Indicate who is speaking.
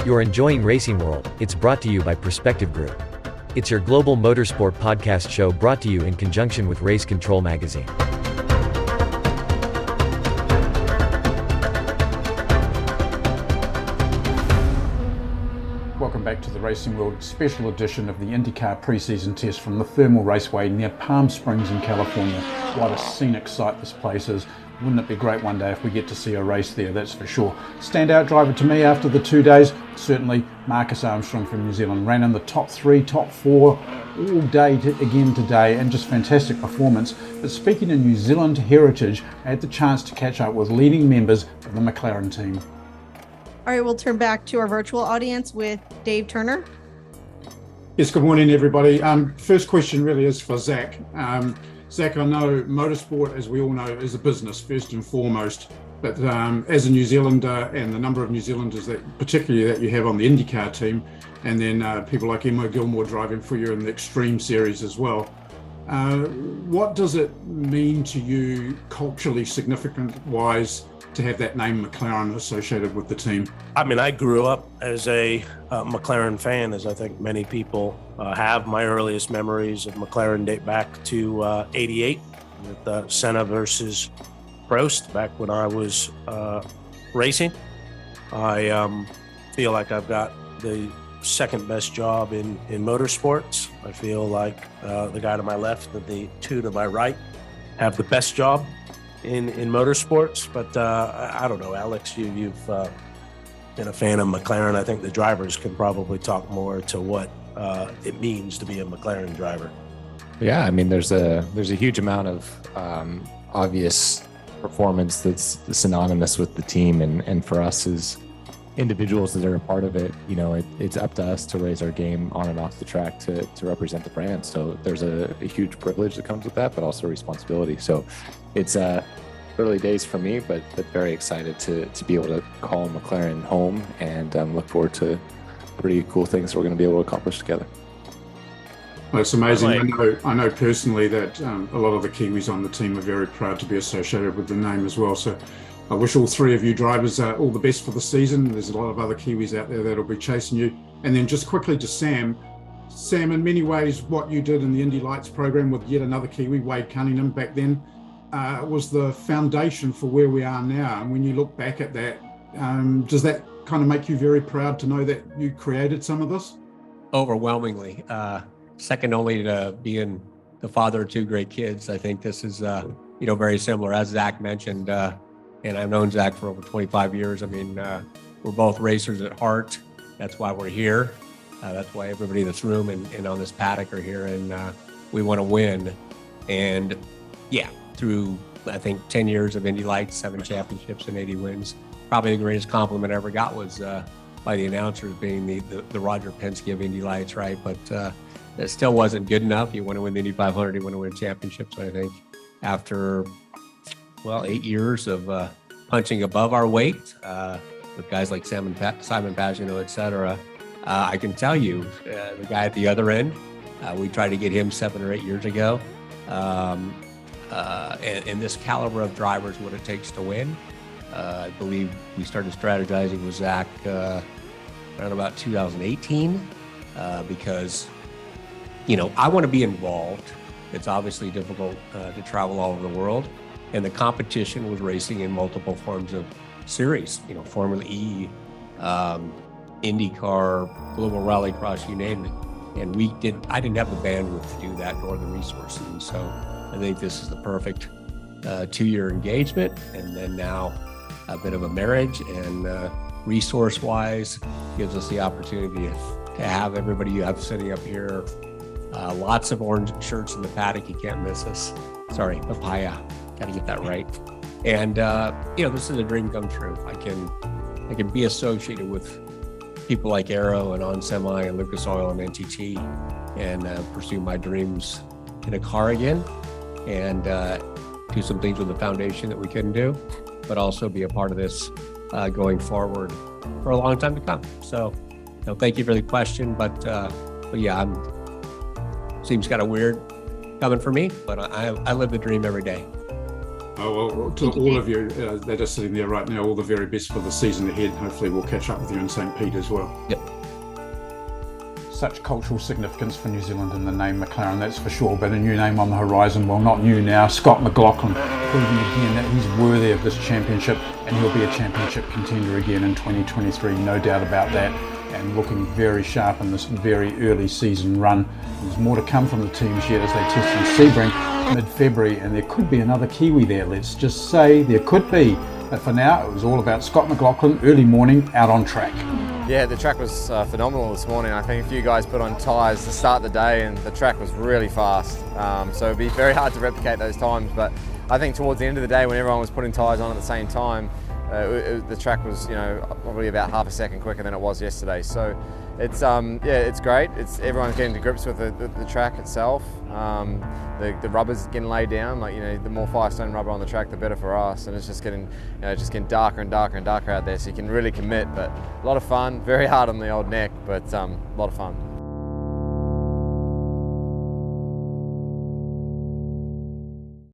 Speaker 1: You're enjoying Racing World. It's brought to you by Perspective Group. It's your global motorsport podcast show brought to you in conjunction with Race Control Magazine.
Speaker 2: Welcome back to the Racing World special edition of the IndyCar pre-season test from the Terminal Raceway near Palm Springs in California. What a scenic sight this place is. Wouldn't it be great one day if we get to see a race there, that's for sure. Standout driver to me after the 2 days, certainly Marcus Armstrong from New Zealand. Ran in the top 3, top 4 all day again today, and just fantastic performance. But speaking of New Zealand heritage, I had the chance to catch up with leading members of the McLaren team.
Speaker 3: All right, we'll turn back to our virtual audience with Dave Turner.
Speaker 4: Yes, good morning, everybody. First question really is for Zach. Zach, I know motorsport, as we all know, is a business first and foremost, but as a New Zealander and the number of New Zealanders that particularly that you have on the IndyCar team, and then people like Emma Gilmore driving for you in the Extreme Series as well, what does it mean to you culturally significant-wise to have that name McLaren associated with the team?
Speaker 5: I mean, I grew up as a McLaren fan, as I think many people have. My earliest memories of McLaren date back to '88 with Senna versus Prost, back when I was racing. I feel like I've got the second best job in motorsports. I feel like the guy to my left and the two to my right have the best job in motorsports, but I don't know, Alex, you've been a fan of McLaren. I think the drivers can probably talk more to what it means to be a McLaren driver.
Speaker 6: Yeah, I mean, there's a huge amount of obvious performance that's synonymous with the team, and for us as individuals that are a part of it, you know, it's up to us to raise our game on and off the track to represent the brand. So there's a huge privilege that comes with that, but also responsibility. So it's early days for me, but very excited to be able to call McLaren home, and look forward to pretty cool things we're going to be able to accomplish together.
Speaker 4: Well, it's amazing. I know personally that a lot of the Kiwis on the team are very proud to be associated with the name as well. So I wish all three of you drivers all the best for the season. There's a lot of other Kiwis out there that'll be chasing you. And then just quickly to Sam. Sam, in many ways, what you did in the Indy Lights program with yet another Kiwi, Wade Cunningham, back then, was the foundation for where we are now. And when you look back at that, does that kind of make you very proud to know that you created some of this?
Speaker 7: Overwhelmingly. Second only to being the father of two great kids. I think this is, very similar, as Zach mentioned. And I've known Zach for over 25 years. I mean, we're both racers at heart. That's why we're here. That's why everybody in this room and on this paddock are here. And we want to win. And yeah, through, I think, 10 years of Indy Lights, 7 championships and 80 wins, probably the greatest compliment I ever got was by the announcers being the Roger Penske of Indy Lights, right? But it still wasn't good enough. You want to win the Indy 500, you want to win championships. So I think after 8 years of punching above our weight with guys like Simon Pagenaud, et cetera. I can tell you, the guy at the other end, we tried to get him 7 or 8 years ago. And this caliber of drivers, what it takes to win. I believe we started strategizing with Zach around about 2018 because, I want to be involved. It's obviously difficult to travel all over the world. And the competition was racing in multiple forms of series, Formula E, IndyCar, Global Rallycross, you name it. And I didn't have the bandwidth to do that, nor the resources. And so I think this is the perfect 2-year engagement. And then now a bit of a marriage, and resource-wise gives us the opportunity to have everybody you have sitting up here. Lots of orange shirts in the paddock. You can't miss us. Sorry, papaya. Got to get that right. And, this is a dream come true. I can be associated with people like Aero and On Semi and Lucas Oil and NTT and pursue my dreams in a car again, and do some things with the foundation that we couldn't do, but also be a part of this going forward for a long time to come. So, thank you for the question, but yeah, seems kind of weird coming from me, but I live the dream every day.
Speaker 4: Oh, well, to all of you that are sitting there right now, all the very best for the season ahead. Hopefully we'll catch up with you in St. Pete as well.
Speaker 6: Yep.
Speaker 2: Such cultural significance for New Zealand in the name McLaren, that's for sure, but a new name on the horizon. Well, not new now, Scott McLaughlin, proving again that he's worthy of this championship, and he'll be a championship contender again in 2023, no doubt about that, and looking very sharp in this very early season run. There's more to come from the teams yet as they test in Sebring mid-February, and there could be another Kiwi there, let's just say there could be. But for now, it was all about Scott McLaughlin, early morning, out on track.
Speaker 8: Yeah, the track was phenomenal this morning. I think a few guys put on tyres to start the day and the track was really fast. So it'd be very hard to replicate those times, but I think towards the end of the day when everyone was putting tyres on at the same time, the track was, probably about half a second quicker than it was yesterday. So it's it's great. Everyone's getting to grips with the track itself. The rubber's getting laid down. The more Firestone rubber on the track, the better for us. And it's just getting darker and darker and darker out there. So you can really commit. But a lot of fun. Very hard on the old neck, but a lot of fun.